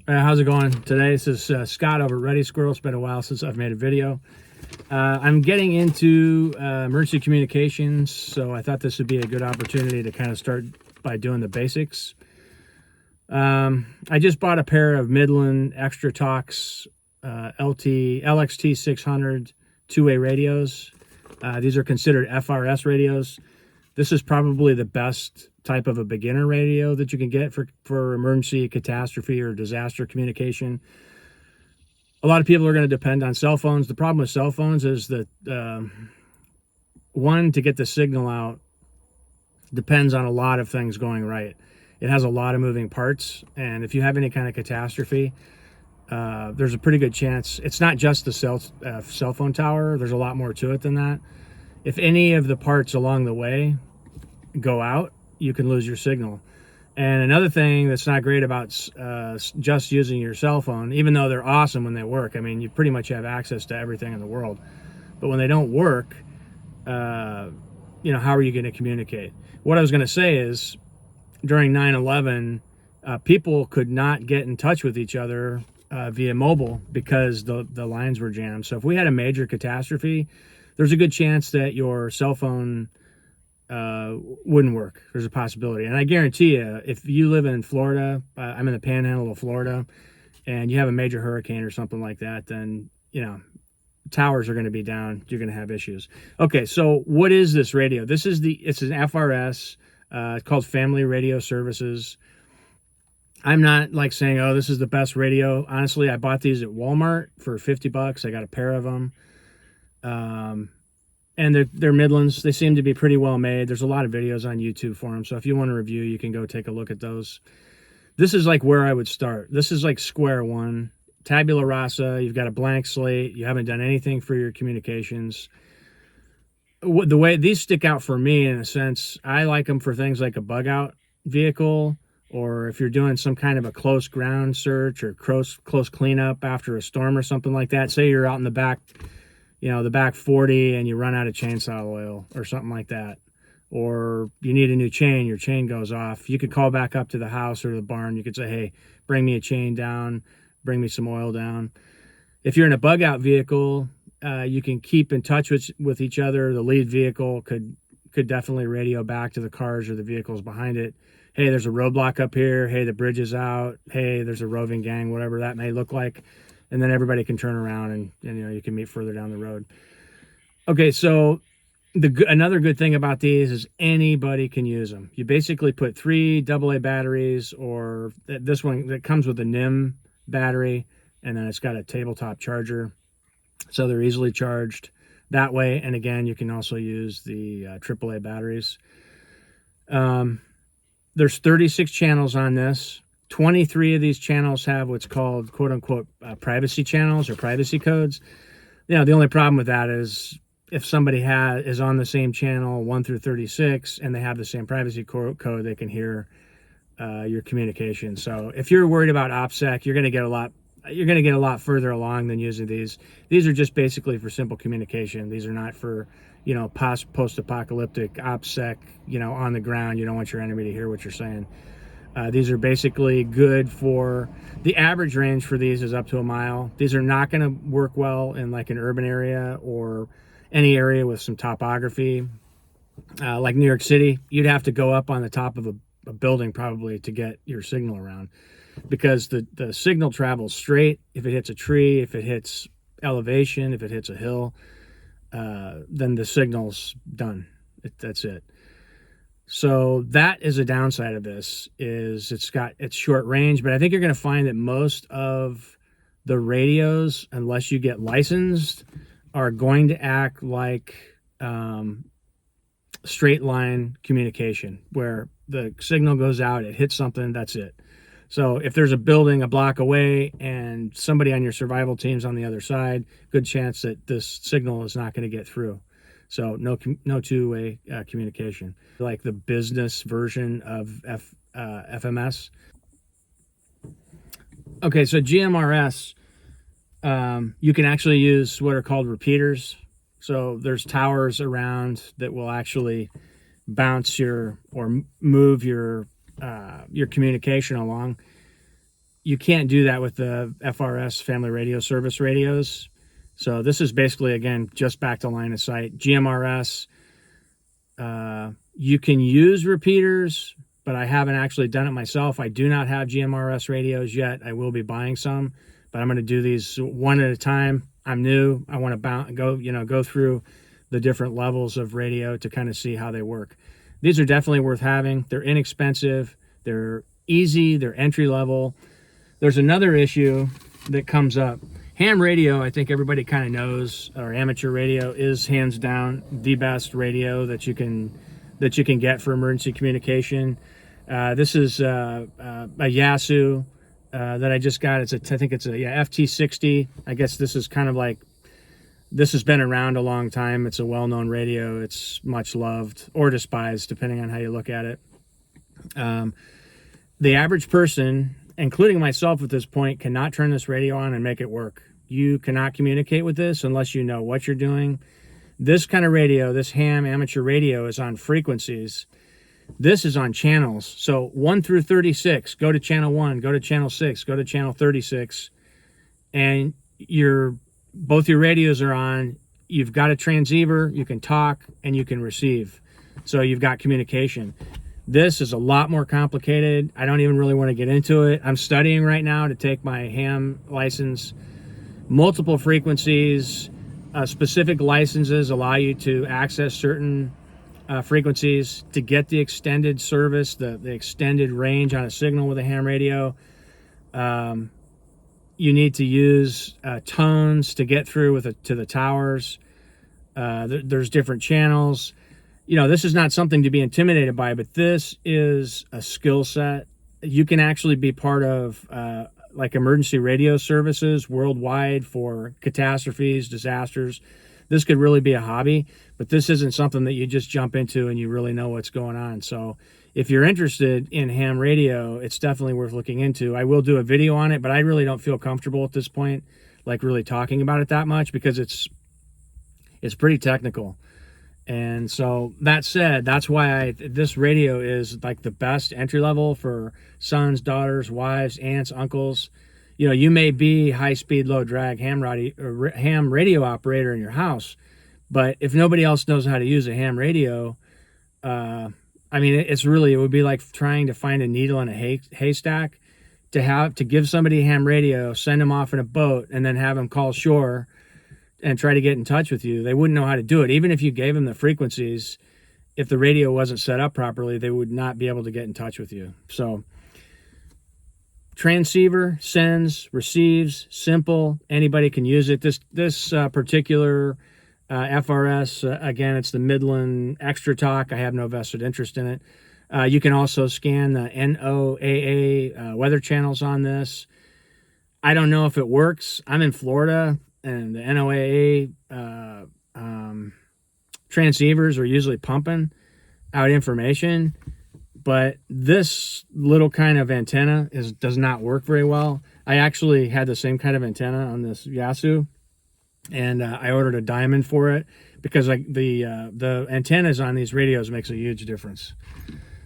How's it going today? This is Scott over at Ready Squirrel. It's been a while since I've made a video. I'm getting into emergency communications, so I thought this would be a good opportunity to kind of start by doing the basics. I just bought a pair of Midland Extra Talks LXT 600 two-way radios. These are considered FRS radios. This is probably the best type of a beginner radio that you can get for emergency, catastrophe, or disaster communication. A lot of people are going to depend on cell phones. The problem with cell phones is that, one, to get the signal out depends on a lot of things going right. It has a lot of moving parts, and if you have any kind of catastrophe, there's a pretty good chance it's not just the cell phone tower. There's a lot more to it than that. If any of the parts along the way go out, you can lose your signal. And another thing that's not great about just using your cell phone, even though they're awesome when they work, I mean, you pretty much have access to everything in the world, but when they don't work, how are you going to communicate? What I was going to say is, during 9/11, people could not get in touch with each other via mobile because the lines were jammed. So if we had a major catastrophe, there's a good chance that your cell phone wouldn't work. There's a possibility. And I guarantee you, if you live in Florida, I'm in the panhandle of Florida, and you have a major hurricane or something like that, then, towers are going to be down. You're going to have issues. Okay, so what is this radio? It's an FRS. It's called Family Radio Services. I'm not like saying, oh, this is the best radio. Honestly, I bought these at Walmart for $50. I got a pair of them. And they're Midlands. They seem to be pretty well made. There's a lot of videos on YouTube for them. So if you want to review, you can go take a look at those. This is like where I would start. This is like square one. Tabula rasa. You've got a blank slate. You haven't done anything for your communications. The way these stick out for me, in a sense, I like them for things like a bug out vehicle, or if you're doing some kind of a close ground search or close cleanup after a storm or something like that. Say you're out in the back, the back 40, and you run out of chainsaw oil or something like that, or you need a new chain, your chain goes off. You could call back up to the house or the barn. You could say, hey, bring me a chain down, bring me some oil down. If you're in a bug out vehicle, you can keep in touch with each other. The lead vehicle could definitely radio back to the cars or the vehicles behind it. Hey, there's a roadblock up here. Hey, the bridge is out. Hey, there's a roving gang, whatever that may look like. And then everybody can turn around and you can meet further down the road. Okay, so another good thing about these is anybody can use them. You basically put 3 AA batteries, or this one that comes with a NIM battery, and then it's got a tabletop charger. So they're easily charged that way. And again, you can also use the AAA batteries. There's 36 channels on this. 23 of these channels have what's called quote unquote privacy channels or privacy codes. The only problem with that is if somebody is on the same channel 1 through 36 and they have the same privacy code, they can hear your communication. So if you're worried about OPSEC, you're going to get a lot further along than using these. These are just basically for simple communication. These are not for, post-apocalyptic OPSEC, on the ground. You don't want your enemy to hear what you're saying. These are basically good for, the average range for these is up to a mile. These are not going to work well in like an urban area or any area with some topography. Like New York City, you'd have to go up on the top of a building probably to get your signal around, because the signal travels straight. If it hits a tree, if it hits elevation, if it hits a hill, then the signal's done. That's it. So that is a downside of this, is it's short range, but I think you're going to find that most of the radios, unless you get licensed, are going to act like straight line communication, where the signal goes out, it hits something, that's it. So if there's a building a block away and somebody on your survival team's on the other side, good chance that this signal is not going to get through. So no two-way communication, like the business version of FMS. Okay, so GMRS, you can actually use what are called repeaters. So there's towers around that will actually bounce or move your communication along. you can't do that with the FRS family radio service radios. So this is basically, again, just back to line of sight. GMRS, you can use repeaters, but I haven't actually done it myself. I do not have GMRS radios yet. I will be buying some, but I'm going to do these one at a time. I'm new. I want to go through the different levels of radio to kind of see how they work. These are definitely worth having. They're inexpensive. They're easy. They're entry level. There's another issue that comes up. Ham radio, I think everybody kind of knows, or amateur radio is hands down the best radio that you can get for emergency communication. This is a Yasu that I just got. I think it's a FT60. I guess this is kind of like, this has been around a long time. It's a well-known radio. It's much loved or despised, depending on how you look at it. The average person, including myself at this point, cannot turn this radio on and make it work. You cannot communicate with this unless you know what you're doing. This kind of radio, this ham amateur radio, is on frequencies. This is on channels. So 1 through 36, go to channel 1, go to channel 6, go to channel 36, and both your radios are on. You've got a transceiver, you can talk, and you can receive. So you've got communication. This is a lot more complicated. I don't even really want to get into it. I'm studying right now to take my ham license. Multiple frequencies, specific licenses allow you to access certain frequencies to get the extended service, the extended range on a signal with a ham radio. You need to use tones to get through to the towers. There's different channels. This is not something to be intimidated by, but this is a skill set. You can actually be part of like emergency radio services worldwide for catastrophes, disasters. This could really be a hobby, but this isn't something that you just jump into and you really know what's going on. So if you're interested in ham radio, it's definitely worth looking into. I will do a video on it, but I really don't feel comfortable at this point, like really talking about it that much, because it's pretty technical. And so that said, that's why this radio is like the best entry level for sons, daughters, wives, aunts, uncles. You may be high-speed, low-drag ham radio operator in your house, but if nobody else knows how to use a ham radio, it would be like trying to find a needle in a haystack. To give somebody a ham radio, send them off in a boat, and then have them call shore and try to get in touch with you. They wouldn't know how to do it. Even if you gave them the frequencies, if the radio wasn't set up properly, they would not be able to get in touch with you. So transceiver, sends, receives, simple. Anybody can use it. This particular FRS, again, it's the Midland Extra Talk. I have no vested interest in it. You can also scan the NOAA weather channels on this. I don't know if it works. I'm in Florida, and the NOAA transceivers are usually pumping out information, but this little kind of antenna does not work very well. I actually had the same kind of antenna on this Yasu, and I ordered a diamond for it because the antennas on these radios makes a huge difference.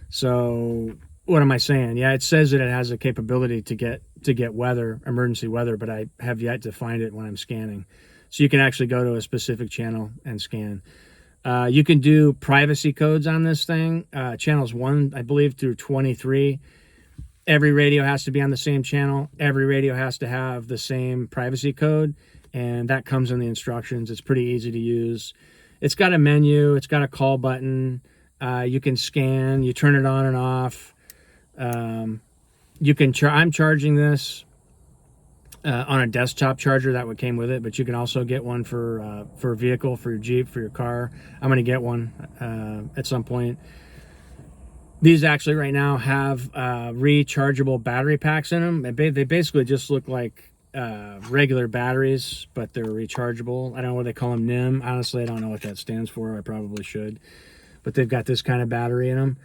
So what am I saying? Yeah, it says that it has a capability to get emergency weather, but I have yet to find it when I'm scanning. So you can actually go to a specific channel and scan. You can do privacy codes on this thing. Channels 1, I believe, through 23. Every radio has to be on the same channel. Every radio has to have the same privacy code, and that comes in the instructions. It's pretty easy to use. It's got a menu. It's got a call button. You can scan. You turn it on and off. You can I'm charging this on a desktop charger that came with it, but you can also get one for a vehicle, for your Jeep, for your car. I'm going to get one at some point. These actually right now have rechargeable battery packs in them. They basically just look like regular batteries, but they're rechargeable. I don't know what they call them, NIM. Honestly, I don't know what that stands for. I probably should. But they've got this kind of battery in them.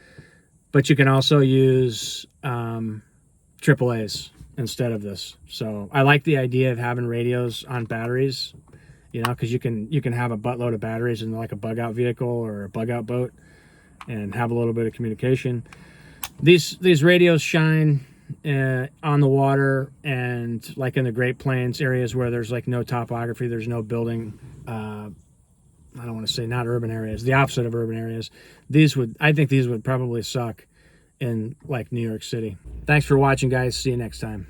But you can also use AAAs instead of this. So I like the idea of having radios on batteries, because you can have a buttload of batteries in like a bug out vehicle or a bug out boat and have a little bit of communication. These radios shine on the water, and like in the Great Plains areas where there's like no topography, there's no building, I don't want to say not urban areas, the opposite of urban areas. I think these would probably suck in like New York City. Thanks for watching, guys. See you next time.